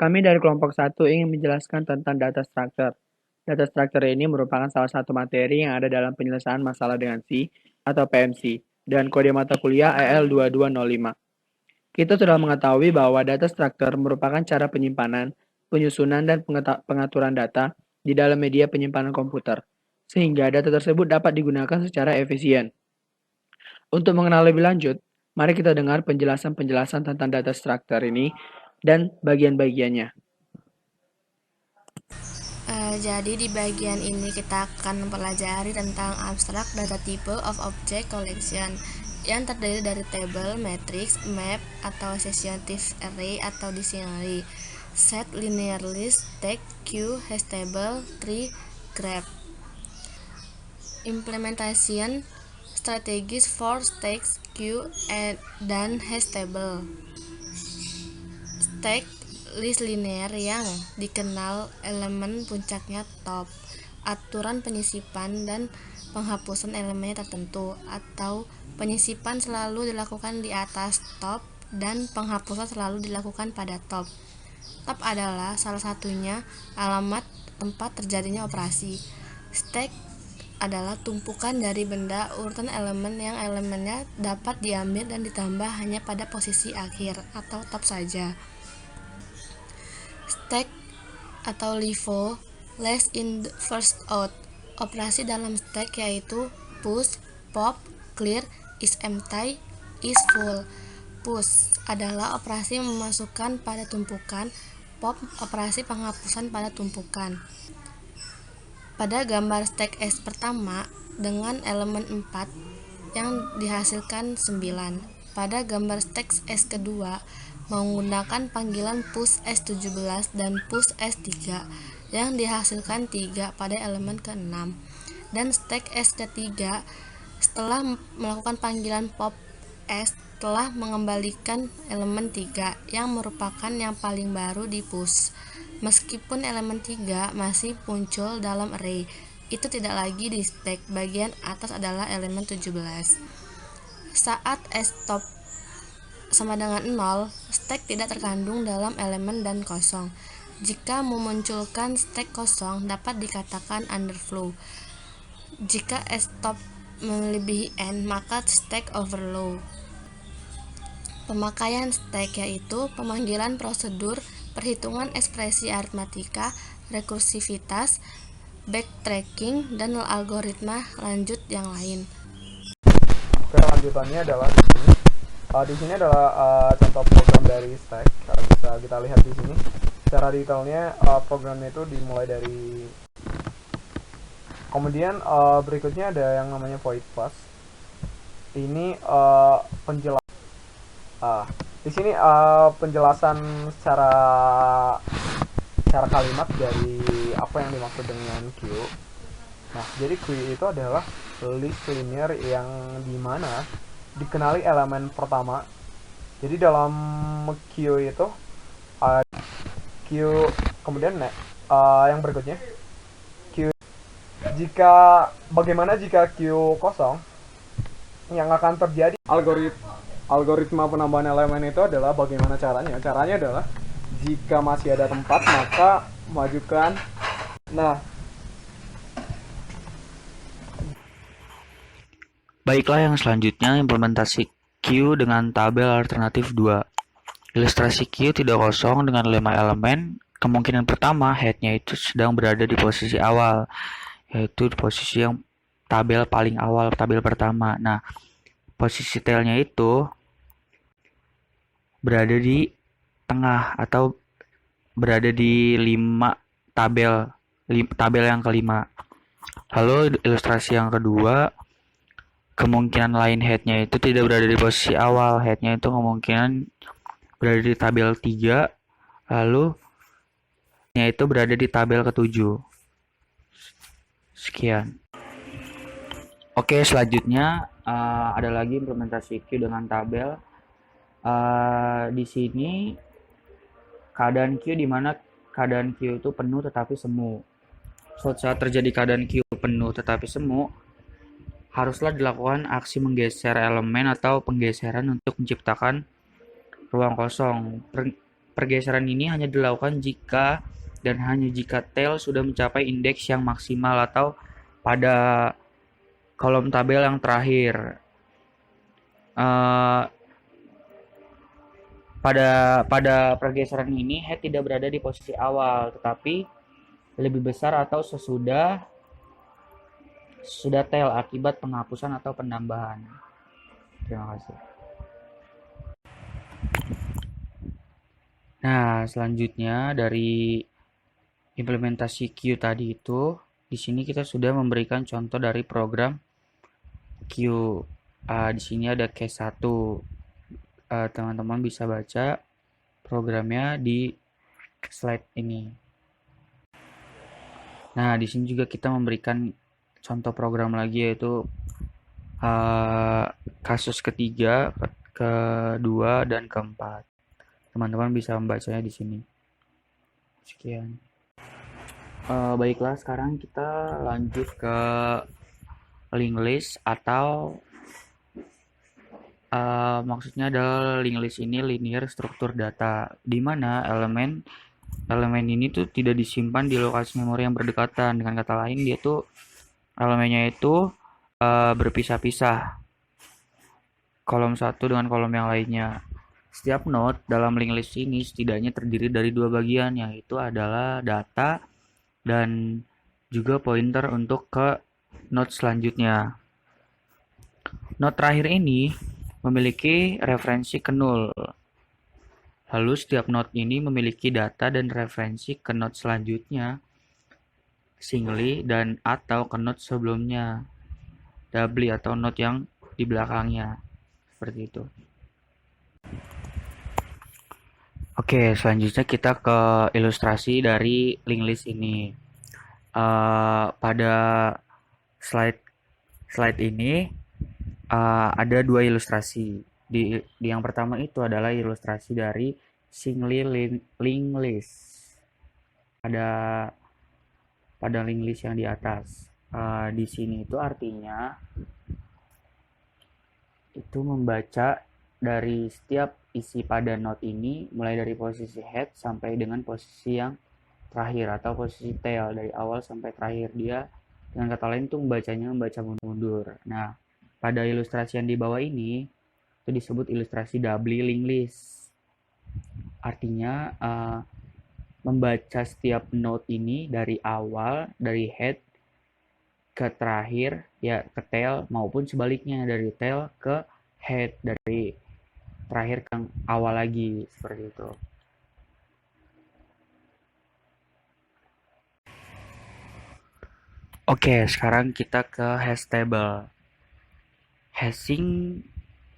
Kami dari kelompok satu ingin menjelaskan tentang data structure. Data structure ini merupakan salah satu materi yang ada dalam penyelesaian masalah dengan C atau PMC dan kode mata kuliah EL2205. Kita sudah mengetahui bahwa data structure merupakan cara penyimpanan, penyusunan, dan pengaturan data di dalam media penyimpanan komputer, sehingga data tersebut dapat digunakan secara efisien. Untuk mengenal lebih lanjut, mari kita dengar penjelasan-penjelasan tentang data structure ini dan bagian-bagiannya. Jadi di bagian ini kita akan mempelajari tentang abstract data type of object collection yang terdiri dari table, matrix, map, atau associative array atau dictionary, set, linear list, stack, queue, hash table, tree, graph. Implementation strategies for stacks, queue, dan hash table. Stack list linear yang dikenal elemen puncaknya top, aturan penyisipan dan penghapusan elemen tertentu, atau penyisipan selalu dilakukan di atas top dan penghapusan selalu dilakukan pada top. Top adalah salah satunya alamat tempat terjadinya operasi. Stack adalah tumpukan dari benda urutan elemen yang elemennya dapat diambil dan ditambah hanya pada posisi akhir atau top saja. Stack atau LIFO, last in first out. Operasi dalam stack yaitu push, pop, clear, is empty, is full. Push adalah operasi memasukkan pada tumpukan, pop operasi penghapusan pada tumpukan. Pada gambar stack S pertama dengan elemen 4 yang dihasilkan 9. Pada gambar stack S kedua menggunakan panggilan push S17 dan push S3 yang dihasilkan 3 pada elemen ke-6. Dan stack S ketiga setelah melakukan panggilan pop S telah mengembalikan elemen 3 yang merupakan yang paling baru di push. Meskipun elemen 3 masih muncul dalam array, itu tidak lagi di stack, bagian atas adalah elemen 17. Saat S top sama dengan 0, stack tidak terkandung dalam elemen dan kosong. Jika memunculkan stack kosong dapat dikatakan underflow. Jika S top melebihi n, maka stack overflow. Pemakaian stack yaitu pemanggilan prosedur, perhitungan ekspresi aritmatika, rekursivitas, backtracking, dan algoritma lanjut yang lain. Oke, lanjutannya adalah di sini adalah contoh program dari stack. Bisa kita lihat di sini. Secara detailnya programnya itu dimulai dari. Kemudian berikutnya ada yang namanya void pass. Ini penjelasan. Di sini penjelasan secara kalimat dari apa yang dimaksud dengan queue. Nah, jadi queue itu adalah list linear yang dimana dikenali elemen pertama. Jadi dalam queue itu queue kemudian yang berikutnya queue. Bagaimana jika queue kosong? Yang akan terjadi algoritma penambahan elemen itu adalah bagaimana caranya? Caranya adalah jika masih ada tempat maka majukan. Baiklah, yang selanjutnya implementasi queue dengan tabel alternatif 2. Ilustrasi queue tidak kosong dengan 5 elemen. Kemungkinan pertama, headnya itu sedang berada di posisi awal, yaitu di posisi yang tabel paling awal, tabel pertama. Nah, posisi tailnya itu berada di tengah atau berada di 5 tabel yang kelima. Lalu ilustrasi yang kedua, kemungkinan lain headnya itu tidak berada di posisi awal, headnya itu kemungkinan berada di tabel 3, lalu headnya itu berada di tabel ke-7. Sekian. Oke, selanjutnya ada lagi implementasi queue dengan tabel. Di sini keadaan queue di mana keadaan queue itu penuh tetapi semu. Saat terjadi keadaan queue penuh tetapi semu, haruslah dilakukan aksi menggeser elemen atau penggeseran untuk menciptakan ruang kosong. pergeseran ini hanya dilakukan jika dan hanya jika tail sudah mencapai indeks yang maksimal atau pada kolom tabel yang terakhir. Eh, pada pergeseran ini head tidak berada di posisi awal, tetapi lebih besar atau sesudah tail akibat penghapusan atau penambahan. Terima kasih. Nah, selanjutnya dari implementasi Q tadi itu, di sini kita sudah memberikan contoh dari program Q. Di sini ada case 1. Teman-teman bisa baca programnya di slide ini. Nah, di sini juga kita memberikan contoh program lagi, yaitu kasus ketiga, kedua, dan keempat. Teman-teman bisa membacanya di sini. Sekian. Baiklah, sekarang kita lanjut ke linked list atau maksudnya adalah linked list ini linear struktur data, di mana elemen ini tuh tidak disimpan di lokasi memori yang berdekatan. Dengan kata lain, dia tuh elemennya itu berpisah-pisah, kolom satu dengan kolom yang lainnya. Setiap node dalam linked list ini setidaknya terdiri dari dua bagian, yaitu adalah data dan juga pointer untuk ke node selanjutnya. Node terakhir ini memiliki referensi ke null. Lalu setiap node ini memiliki data dan referensi ke node selanjutnya, singly dan atau ke node sebelumnya, doubly atau node yang di belakangnya. Seperti itu. Oke, selanjutnya kita ke ilustrasi dari linked list ini. Pada slide ini ada dua ilustrasi. Di yang pertama itu adalah ilustrasi dari singly linked list. Pada linked list yang di atas. Di sini itu artinya itu membaca dari setiap isi pada node ini, mulai dari posisi head sampai dengan posisi yang terakhir atau posisi tail, dari awal sampai terakhir. Dia dengan kata lain itu membaca mundur. Nah, pada ilustrasi yang di bawah ini itu disebut ilustrasi doubly linked list. Artinya membaca setiap node ini dari awal, dari head ke terakhir, ya ke tail, maupun sebaliknya dari tail ke head, dari terakhir ke awal lagi, seperti itu. Oke, sekarang kita ke hash table. Hashing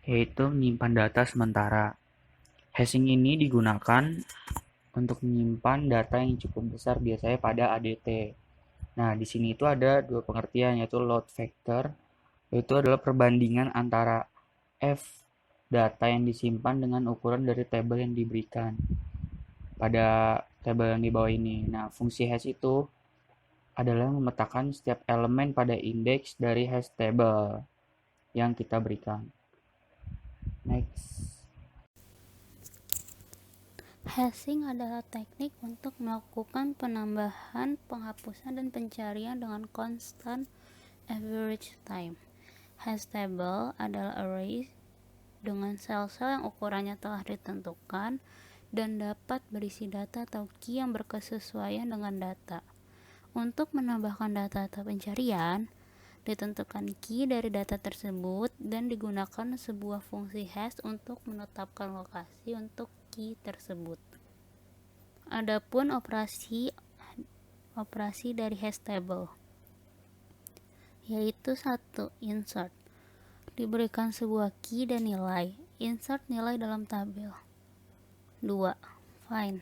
yaitu menyimpan data sementara. Hashing ini digunakan untuk menyimpan data yang cukup besar, biasanya pada ADT. Nah, di sini itu ada dua pengertian, yaitu load factor, yaitu adalah perbandingan antara F data yang disimpan dengan ukuran dari tabel yang diberikan pada tabel yang di bawah ini. Nah, fungsi hash itu adalah memetakan setiap elemen pada indeks dari hash table yang kita berikan. Next. Hashing adalah teknik untuk melakukan penambahan, penghapusan, dan pencarian dengan constant average time. Hash table adalah array dengan sel-sel yang ukurannya telah ditentukan dan dapat berisi data atau key yang berkesesuaian dengan data. Untuk menambahkan data atau pencarian, ditentukan key dari data tersebut dan digunakan sebuah fungsi hash untuk menetapkan lokasi untuk key tersebut. Adapun operasi dari hash table, yaitu 1. Insert. Diberikan sebuah key dan nilai. Insert nilai dalam tabel. 2. Find.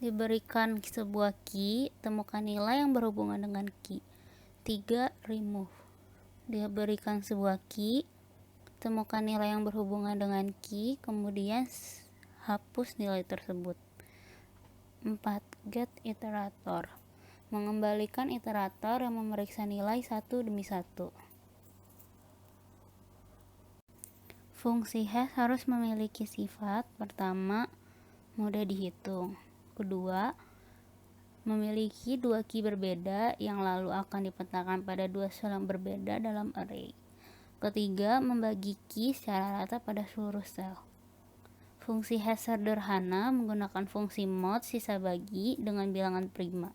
Diberikan sebuah key, temukan nilai yang berhubungan dengan key. 3. Remove. Diberikan sebuah key, temukan nilai yang berhubungan dengan key, kemudian hapus nilai tersebut. 4. Get iterator. Mengembalikan iterator yang memeriksa nilai satu demi satu. Fungsi hash harus memiliki sifat: pertama, mudah dihitung. Kedua, memiliki dua key berbeda yang lalu akan dipetakan pada dua sel yang berbeda dalam array. Ketiga, membagi key secara rata pada seluruh sel. Fungsi hash sederhana menggunakan fungsi mod sisa bagi dengan bilangan prima.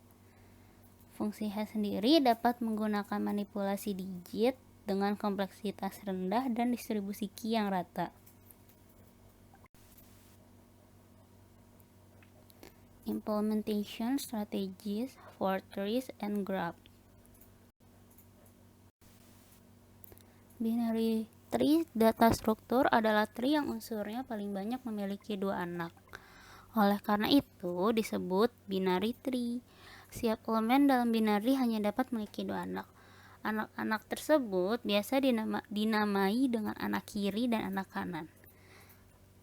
Fungsi hash sendiri dapat menggunakan manipulasi digit dengan kompleksitas rendah dan distribusi key yang rata. Implementation strategies for trees and graph. Binary tree data struktur adalah tree yang unsurnya paling banyak memiliki dua anak. Oleh karena itu disebut binary tree. Setiap elemen dalam binary hanya dapat memiliki dua anak. Anak-anak tersebut biasa dinamai dengan anak kiri dan anak kanan.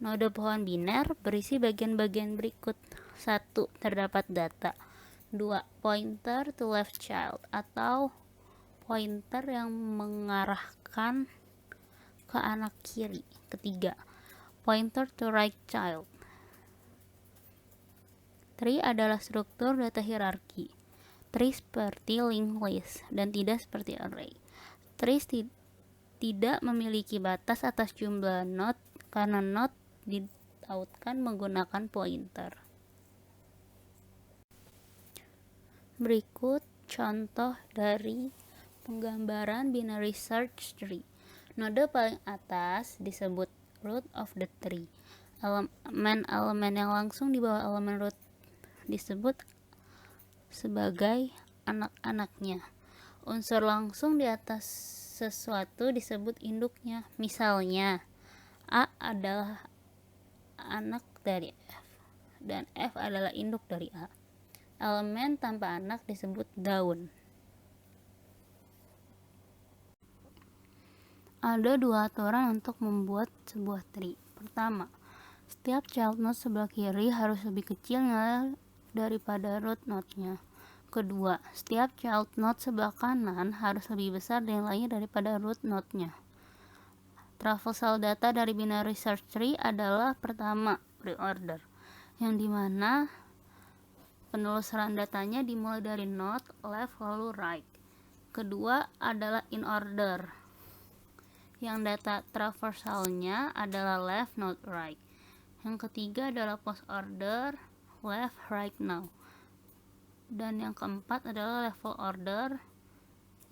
Node pohon biner berisi bagian-bagian berikut. 1. Terdapat data. 2. Pointer to left child atau pointer yang mengarahkan ke anak kiri. Ketiga, pointer to right child. Tree adalah struktur data hierarki. Tree seperti linked list dan tidak seperti array. Tree tidak memiliki batas atas jumlah node karena node ditautkan menggunakan pointer. Berikut contoh dari penggambaran binary search tree. Node paling atas disebut root of the tree. Elemen-elemen yang langsung di bawah elemen root disebut sebagai anak-anaknya. Unsur langsung di atas sesuatu disebut induknya. Misalnya, A adalah anak dari F dan F adalah induk dari A. Elemen tanpa anak disebut daun. Ada dua aturan untuk membuat sebuah tree. Pertama, setiap child node sebelah kiri harus lebih kecil nilai daripada root node-nya. Kedua, setiap child node sebelah kanan harus lebih besar nilainya daripada root node-nya. Traversal data dari binary search tree adalah pertama, pre-order, yang dimana penelusuran datanya dimulai dari node, left, lalu right. Kedua adalah in order, yang data traversalnya adalah left, not right. Yang ketiga adalah post order, left, right, now. Dan yang keempat adalah level order,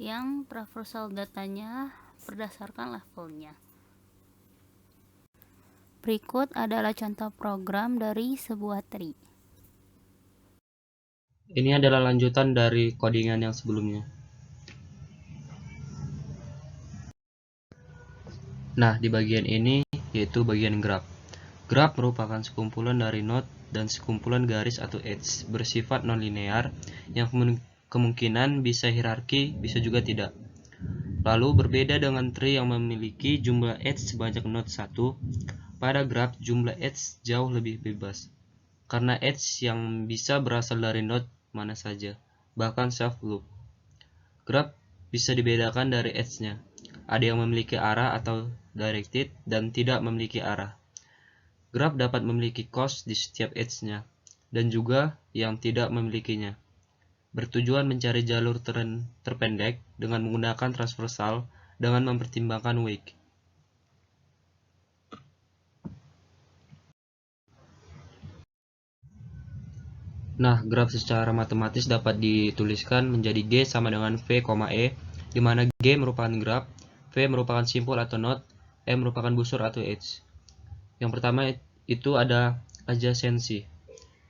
yang traversal datanya berdasarkan levelnya. Berikut adalah contoh program dari sebuah tree. Ini adalah lanjutan dari codingan yang sebelumnya. Nah, di bagian ini yaitu bagian graph. Graph merupakan sekumpulan dari node dan sekumpulan garis atau edge bersifat non-linear yang kemungkinan bisa hierarki, bisa juga tidak. Lalu berbeda dengan tree yang memiliki jumlah edge sebanyak node 1, pada graph jumlah edge jauh lebih bebas. Karena edge yang bisa berasal dari node mana saja, bahkan self loop. Graph bisa dibedakan dari edge-nya. Ada yang memiliki arah atau directed dan tidak memiliki arah. Graph dapat memiliki cost di setiap edge-nya dan juga yang tidak memilikinya. Bertujuan mencari jalur terpendek dengan menggunakan transversal dengan mempertimbangkan weight. Nah, graph secara matematis dapat dituliskan menjadi G sama dengan V, E, di mana G merupakan graph, V merupakan simpul atau node, E merupakan busur atau edge. Yang pertama itu ada adjacency,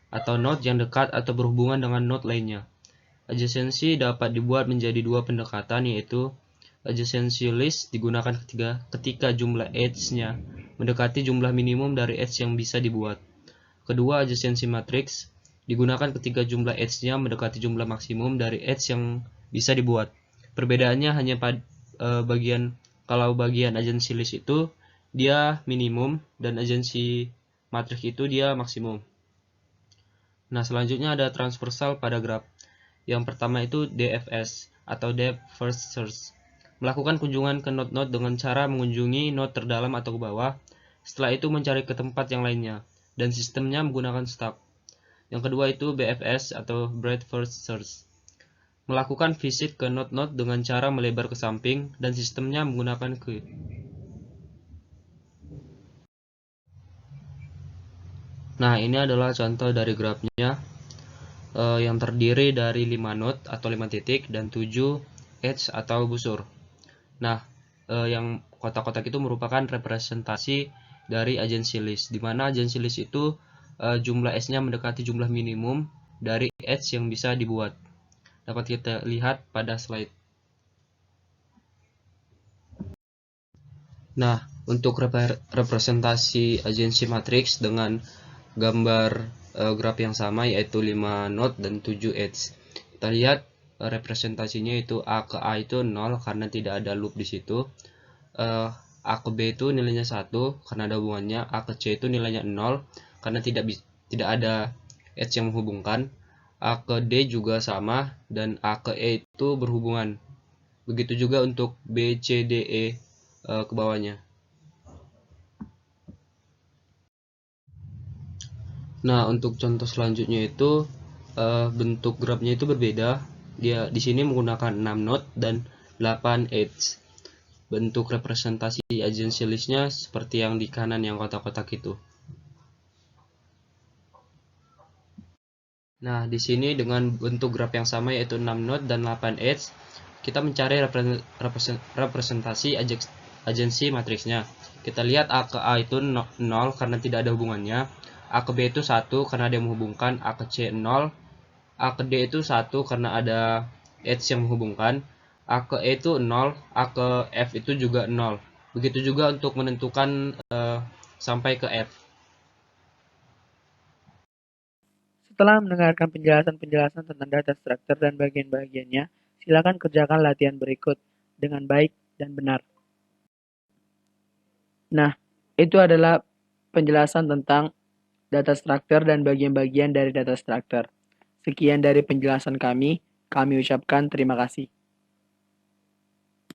atau node yang dekat atau berhubungan dengan node lainnya. Adjacency dapat dibuat menjadi dua pendekatan, yaitu adjacency list digunakan ketika jumlah edge-nya mendekati jumlah minimum dari edge yang bisa dibuat. Kedua, adjacency matrix digunakan ketika jumlah edge-nya mendekati jumlah maksimum dari edge yang bisa dibuat. Perbedaannya hanya pada kalau bagian adjacency list itu dia minimum dan adjacency matrix itu dia maksimum. Nah, selanjutnya ada transversal pada graph. Yang pertama itu DFS atau Depth First Search. Melakukan kunjungan ke node-node dengan cara mengunjungi node terdalam atau ke bawah, setelah itu mencari ke tempat yang lainnya. dan sistemnya menggunakan stack. Yang kedua itu BFS atau Breadth First Search. Melakukan visit ke node-node dengan cara melebar ke samping dan sistemnya menggunakan queue. Nah, ini adalah contoh dari grafnya yang terdiri dari 5 node atau 5 titik dan 7 edge atau busur. Nah, yang kotak-kotak itu merupakan representasi dari agency list, di mana agency list itu jumlah edge-nya mendekati jumlah minimum dari edge yang bisa dibuat. Dapat kita lihat pada slide. Nah, untuk representasi agency matrix dengan gambar graf yang sama yaitu 5 node dan 7 edge. Kita lihat representasinya itu A ke A itu 0 karena tidak ada loop di situ. A ke B itu nilainya 1 karena ada hubungannya. A ke C itu nilainya 0 karena tidak ada edge yang menghubungkan. A ke D juga sama dan A ke E itu berhubungan. Begitu juga untuk B, C, D, E ke bawahnya. Nah, untuk contoh selanjutnya itu bentuk grafnya itu berbeda. Dia di sini menggunakan 6 node dan 8 edge. Bentuk representasi agency list-nya seperti yang di kanan yang kotak-kotak itu. Nah, di sini dengan bentuk graf yang sama yaitu 6 node dan 8 edge, kita mencari representasi agency matriksnya. Kita lihat A ke A itu 0 karena tidak ada hubungannya. A ke B itu 1 karena ada yang menghubungkan. A ke C 0. A ke D itu 1 karena ada edge yang menghubungkan. A ke E itu 0. A ke F itu juga 0. Begitu juga untuk menentukan sampai ke F. Setelah mendengarkan penjelasan-penjelasan tentang data structure dan bagian-bagiannya, silakan kerjakan latihan berikut dengan baik dan benar. Nah, itu adalah penjelasan tentang data structure dan bagian-bagian dari data structure. Sekian dari penjelasan kami ucapkan terima kasih.